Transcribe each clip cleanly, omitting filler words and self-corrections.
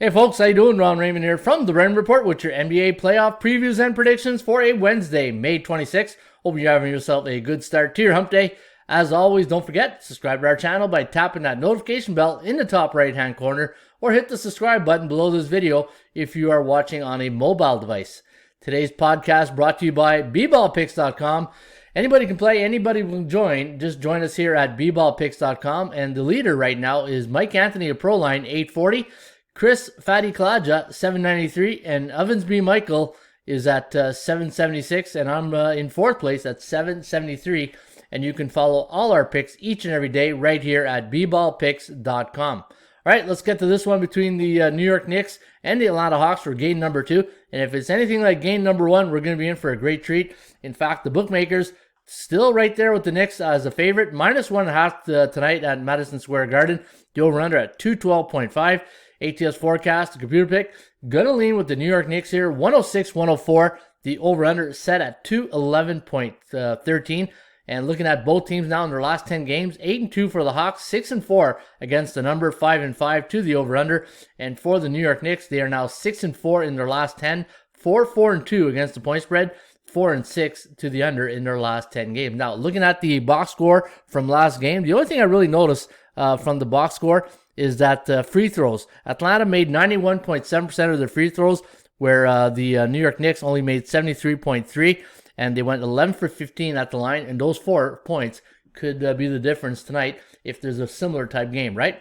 Hey folks, how you doing? Ron Raymond here from the Raymond Report with your NBA playoff previews and predictions for a Wednesday, May 26th. Hope you're having yourself a good start to your hump day. As always, don't forget, subscribe to our channel by tapping that notification bell in the top right-hand corner or hit the subscribe button below this video if you are watching on a mobile device. Today's podcast brought to you by bballpicks.com. Anybody can play, anybody will join. Just join us here at bballpicks.com. And the leader right now is Mike Anthony of Proline, 840. Chris Fatty Kalaja, 793, and Ovens B. Michael is at 776, and I'm in fourth place at 773. And you can follow all our picks each and every day right here at bballpicks.com. All right, let's get to this one between the New York Knicks and the Atlanta Hawks for game number 2. And if it's anything like game number 1, we're going to be in for a great treat. In fact, the bookmakers still right there with the Knicks as a favorite, -1.5 tonight at Madison Square Garden. The over-under at 212.5. ATS forecast, the computer pick, gonna lean with the New York Knicks here, 106-104. The over-under set at 211.13. And looking at both teams now in their last 10 games, 8-2 for the Hawks, 6-4 against the number, 5-5 to the over-under. And for the New York Knicks, they are now 6-4 in their last 10, 4-4-2 against the point spread, 4-6 to the under in their last 10 games. Now, looking at the box score from last game, the only thing I really noticed from the box score is that free throws. Atlanta made 91.7% of their free throws, where the New York Knicks only made 73.3%, and they went 11 for 15 at the line, and those 4 points could be the difference tonight if there's a similar type game, right?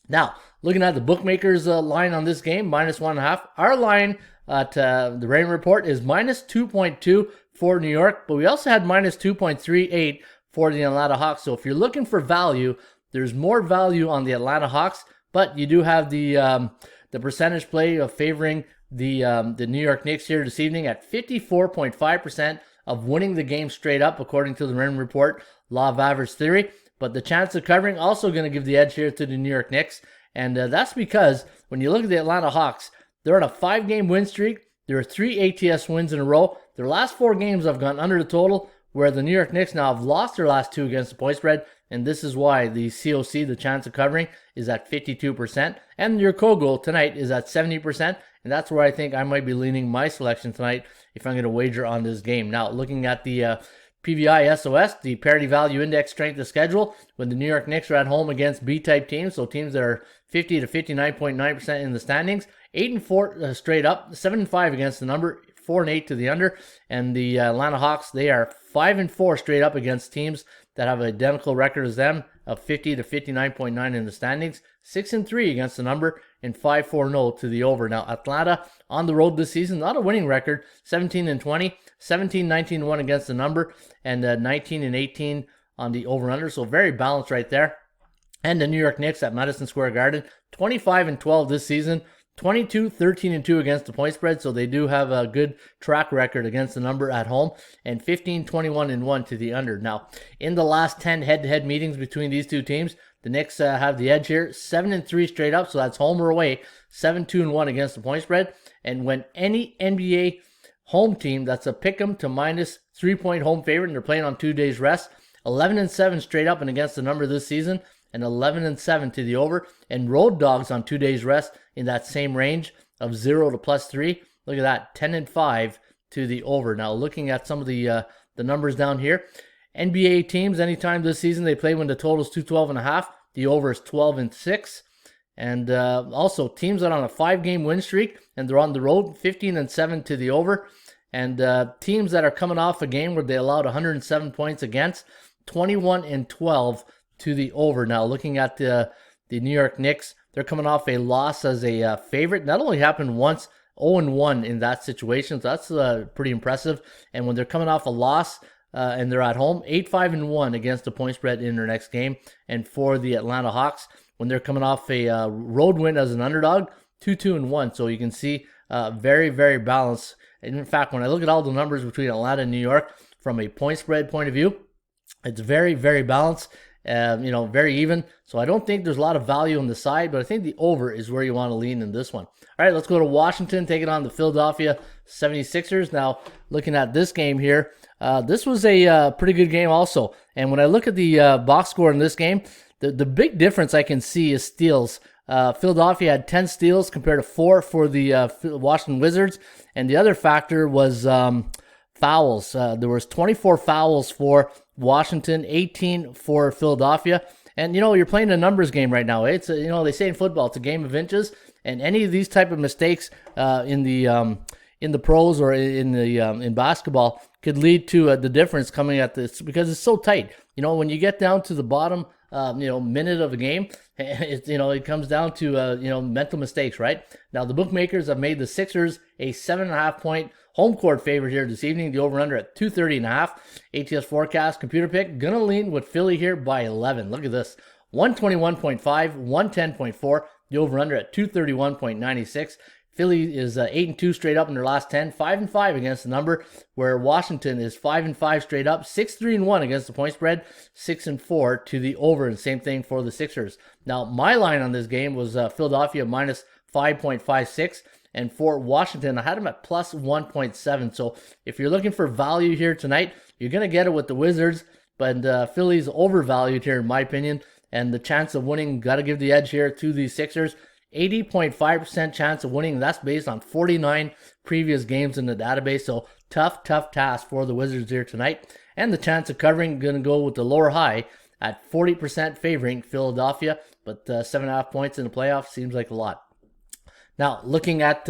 Now, looking at the bookmakers line on this game, -1.5. Our line at the Raymond Report is -2.2 for New York, but we also had -2.38 for the Atlanta Hawks. So if you're looking for value, there's more value on the Atlanta Hawks, but you do have the percentage play of favoring the New York Knicks here this evening at 54.5% of winning the game straight up, according to the Raymond Report law of average theory. But the chance of covering also going to give the edge here to the New York Knicks, and that's because when you look at the Atlanta Hawks, they're on a 5-game win streak. There are 3 ATS wins in a row. Their last 4 games have gone under the total, where the New York Knicks now have lost their last 2 against the point spread. And this is why the COC, the chance of covering, is at 52%. And your co-goal tonight is at 70%. And that's where I think I might be leaning my selection tonight if I'm going to wager on this game. Now, looking at the PVI SOS, the parity value index strength of schedule, when the New York Knicks are at home against B-type teams, so teams that are 50 to 59.9% in the standings, 8-4 straight up, 7-5 against the number, 4-8 to the under. And the Atlanta Hawks, they are 5-4 straight up against teams that have an identical record as them of 50 to 59.9 in the standings, 6-3 against the number, and 5-4-0 to the over. Now, Atlanta on the road this season, not a winning record, 17-20, 17-19-1 against the number, and 19-18 on the over-under, so very balanced right there. And the New York Knicks at Madison Square Garden, 25-12 this season, 22-13-2 against the point spread, so they do have a good track record against the number at home, and 15-21-1 to the under. Now, in the last 10 head-to-head meetings between these two teams, the Knicks have the edge here, 7-3 straight up, so that's home or away, 7-2-1 against the point spread. And when any NBA home team that's a pick'em to -3-point home favorite, and they're playing on 2 days rest, 11-7 straight up and against the number this season, and 11-7 to the over, and road dogs on 2 days rest in that same range of 0 to +3. Look at that, 10-5 to the over. Now, looking at some of the numbers down here, NBA teams anytime this season they play when the total is 212.5, the over is 12-6. And also teams that are on a 5-game win streak and they're on the road, 15-7 to the over. And teams that are coming off a game where they allowed 107 points against, 21-12 to the over. Now, looking at the New York Knicks, they're coming off a loss as a favorite. That only happened once, 0-1 in that situation, so that's pretty impressive. And when they're coming off a loss and they're at home, 8-5-1 against the point spread in their next game. And for the Atlanta Hawks, when they're coming off a road win as an underdog, 2-2-1. So you can see very, very balanced. And in fact, when I look at all the numbers between Atlanta and New York from a point spread point of view, it's very, very balanced. Very even. So I don't think there's a lot of value on the side, but I think the over is where you want to lean in this one. All right, let's go to Washington, take it on the Philadelphia 76ers. Now, looking at this game here, this was a pretty good game also. And when I look at the box score in this game, the big difference I can see is steals Philadelphia had 10 steals compared to 4 for the Washington Wizards. And the other factor was fouls. There was 24 fouls for Washington, 18 for Philadelphia. And, you're playing a numbers game right now. It's, they say in football, it's a game of inches. And any of these type of mistakes in the pros or in basketball could lead to the difference coming at this, because it's so tight. When you get down to the bottom, minute of a game, it comes down to, mental mistakes, right? Now, the bookmakers have made the Sixers a 7.5 point home court favorite here this evening. The over-under at 230.5. ATS forecast, computer pick, gonna lean with Philly here by 11. Look at this. 121.5, 110.4. The over-under at 231.96. Philly is 8-2 straight up in their last 10, 5-5 against the number, where Washington is 5-5 straight up, 6-3-1 against the point spread, 6-4 to the over, and same thing for the Sixers. Now, my line on this game was Philadelphia minus 5.56, and for Washington, I had them at plus 1.7. So if you're looking for value here tonight, you're going to get it with the Wizards, but Philly's overvalued here in my opinion, and the chance of winning, got to give the edge here to the Sixers. 80.5% chance of winning. That's based on 49 previous games in the database. So tough task for the Wizards here tonight. And the chance of covering, going to go with the lower high at 40% favoring Philadelphia. But 7.5 points in the playoffs seems like a lot. Now, looking at,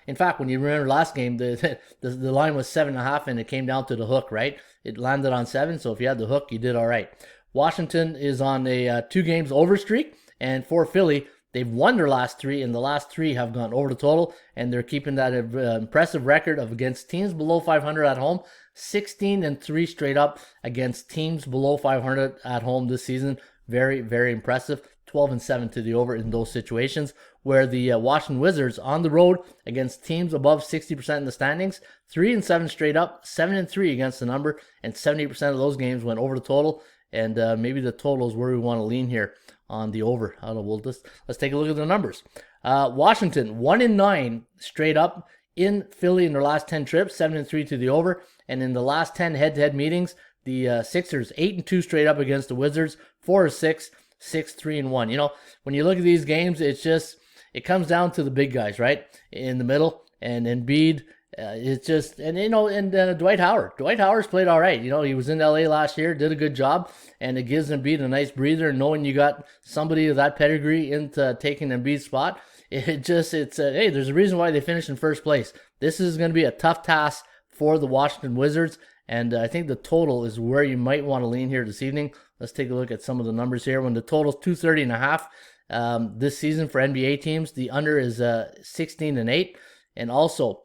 in fact, when you remember last game, the line was 7.5 and it came down to the hook, right? It landed on 7. So if you had the hook, you did all right. Washington is on a 2 games over streak. And for Philly, they've won their last 3, and the last 3 have gone over the total, and they're keeping that impressive record of against teams below 500 at home, 16-3 straight up against teams below 500 at home this season. Very, very impressive. 12-7 to the over in those situations, where the Washington Wizards on the road against teams above 60% in the standings, 3-7 straight up, 7-3 against the number, and 70% of those games went over the total, and maybe the total is where we want to lean here on the over. I don't know, let's take a look at the numbers. Washington 1-9 straight up in Philly in their last 10 trips, 7-3 to the over, and in the last 10 head-to-head meetings, the Sixers 8-2 straight up against the Wizards, 4-6, 6-3-1. When you look at these games, it comes down to the big guys, right, in the middle, and Embiid. It's just, and Dwight Howard. Dwight Howard's played all right. He was in LA last year, did a good job, and it gives Embiid a nice breather. Knowing you got somebody of that pedigree into taking Embiid's spot, hey, there's a reason why they finished in first place. This is going to be a tough task for the Washington Wizards, and I think the total is where you might want to lean here this evening. Let's take a look at some of the numbers here. When the total is 230.5 this season for NBA teams, the under is 16-8, and also.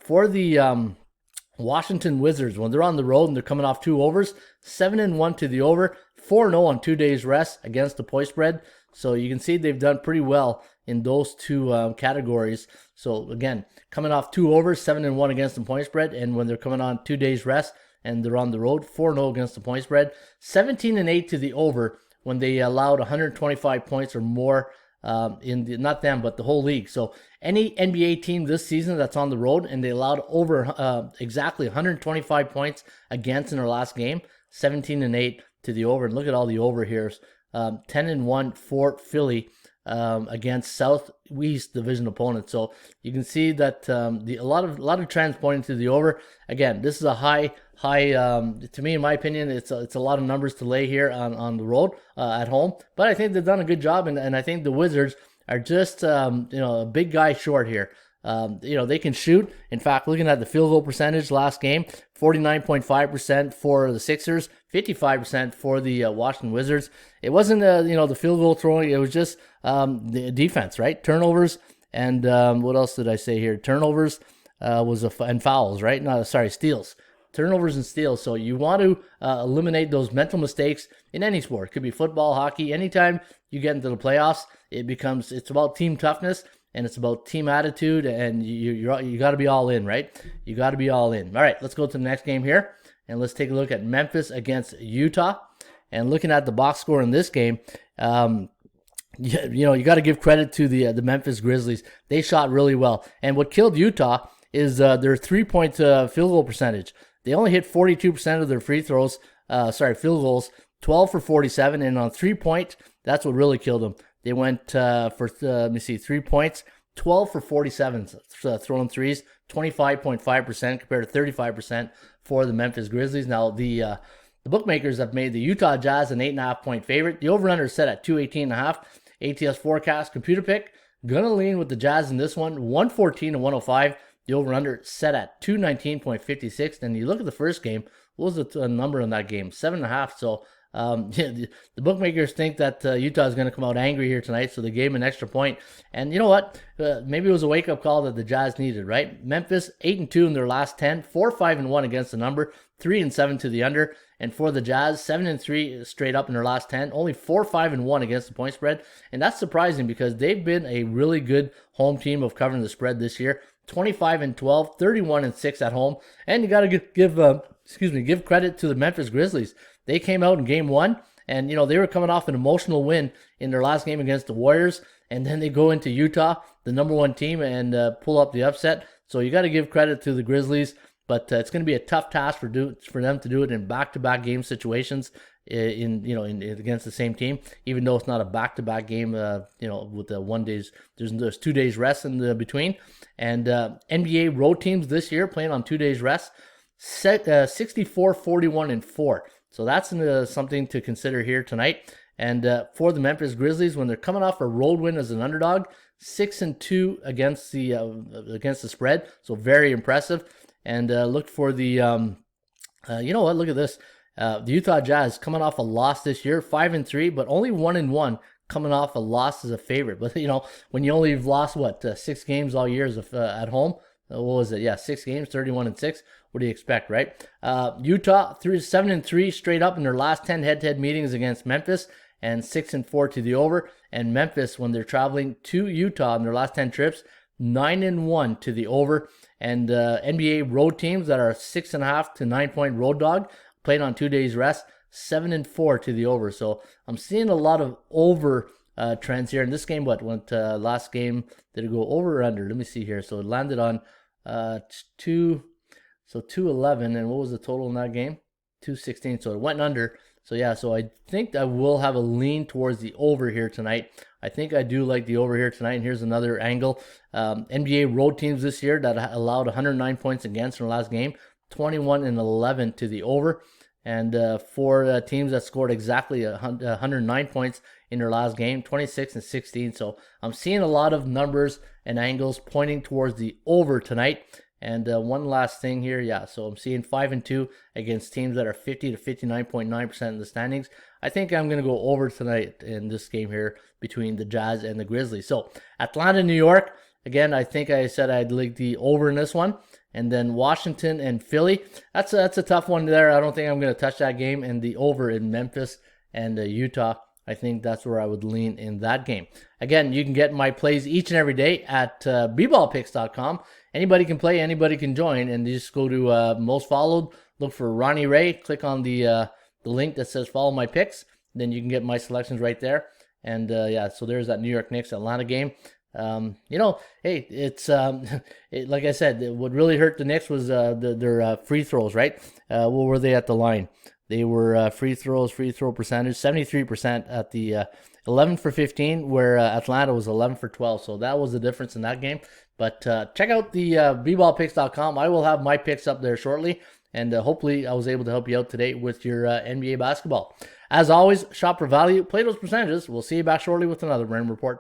For the Washington Wizards, when they're on the road and they're coming off 2 overs, 7-1 to the over, 4-0 on 2 days rest against the point spread. So you can see they've done pretty well in those 2 categories. So again, coming off 2 overs, 7-1 against the point spread, and when they're coming on 2 days rest and they're on the road, 4-0 against the point spread, 17-8 to the over when they allowed 125 points or more. Not them, but the whole league. So any NBA team this season that's on the road and they allowed over exactly 125 points against in their last game, 17-8 to the over. And look at all the over here. 10-1 for Philly against Southeast Division opponents. So you can see that a lot of trends pointing to the over. Again, this is a high. To me, in my opinion, it's a lot of numbers to lay here on the road at home. But I think they've done a good job, and I think the Wizards are just a big guy short here. They can shoot. In fact, looking at the field goal percentage last game, 49.5% for the Sixers, 55% for the Washington Wizards. It wasn't the field goal throwing. It was just the defense, right? Turnovers and what else did I say here? Turnovers and fouls, right? No, sorry, steals. Turnovers and steals. So you want to eliminate those mental mistakes in any sport. It could be football, hockey. Anytime you get into the playoffs, it's about team toughness and it's about team attitude, and you got to be all in, right? You got to be all in. All right, let's go to the next game here, and let's take a look at Memphis against Utah. And looking at the box score in this game, you got to give credit to the Memphis Grizzlies. They shot really well, and what killed Utah is their 3-point field goal percentage. They only hit 42% of their field goals, 12 for 47, and on 3-point, that's what really killed them. They went for, let me see, 3 points, 12 for 47 throwing threes, 25.5% compared to 35% for the Memphis Grizzlies. Now, the bookmakers have made the Utah Jazz an 8.5-point favorite. The over-under is set at 218.5. ATS forecast computer pick, gonna lean with the Jazz in this one, 114 to 105. The over-under set at 219.56. And you look at the first game, what was the number in that game? 7.5. So the bookmakers think that Utah is going to come out angry here tonight, so they gave him an extra point. And you know what? Maybe it was a wake-up call that the Jazz needed, right? Memphis 8-2 in their last 10, 4-5-1 against the number, 3-7 to the under. And for the Jazz, 7-3 straight up in their last 10, only 4-5-1 against the point spread. And that's surprising because they've been a really good home team of covering the spread this year. 25-12, 31-6 at home. And you got to give credit to the Memphis Grizzlies. They came out in game one, and they were coming off an emotional win in their last game against the Warriors, and then they go into Utah, the number one team, and pull up the upset. So you got to give credit to the Grizzlies, but it's going to be a tough task for them to do it in back-to-back game situations against the same team, even though it's not a back-to-back game. With the 1 days, there's 2 days rest in the between, and NBA road teams this year playing on 2 days rest, 64, 41, and 4. So that's something to consider here tonight. And for the Memphis Grizzlies, when they're coming off a road win as an underdog, 6-2 against the spread, so very impressive. And look for the, look at this. The Utah Jazz coming off a loss this year, 5-3, but only 1-1 coming off a loss as a favorite. But when you only lost 6 games all year at home. What was it? Yeah, 6 games, 31-6. What do you expect, right? Utah 7-3 straight up in their last 10 head-to-head meetings against Memphis, and 6-4 to the over. And Memphis, when they're traveling to Utah in their last 10 trips, 9-1 to the over. And NBA road teams that are 6.5 to 9-point road dog, playing on 2 days rest, 7-4 to the over. So I'm seeing a lot of over trends here. And this game, went last game, did it go over or under? Let me see here. So it landed on 211, and what was the total in that game? 216. So it went under. So yeah, so I think I will have a lean towards the over here tonight. I think I do like the over here tonight. And here's another angle. NBA road teams this year that allowed 109 points against in the last game, 21-11 to the over. And for teams that scored exactly 109 points in their last game, 26-16. So I'm seeing a lot of numbers and angles pointing towards the over tonight. And one last thing here, yeah, so I'm seeing 5-2 against teams that are 50 to 59.9% in the standings. I think I'm going to go over tonight in this game here between the Jazz and the Grizzlies. So Atlanta, New York, again, I think I said I'd like the over in this one. And then Washington and Philly, that's a tough one there. I don't think I'm going to touch that game. And the over in Memphis and Utah, I think that's where I would lean in that game. Again, you can get my plays each and every day at bballpicks.com. Anybody can play, anybody can join, and you just go to most followed, look for Ronnie Ray, click on the link that says follow my picks, then you can get my selections right there. And so there's that New York Knicks Atlanta game. Hey, it's like I said, what really hurt the Knicks was their free throws, right? What were they at the line? They were free throw percentage, 73% at the 11 for 15, where Atlanta was 11 for 12. So that was the difference in that game. But check out the bballpicks.com. I will have my picks up there shortly. And hopefully I was able to help you out today with your NBA basketball. As always, shop for value, play those percentages. We'll see you back shortly with another Raymond Report.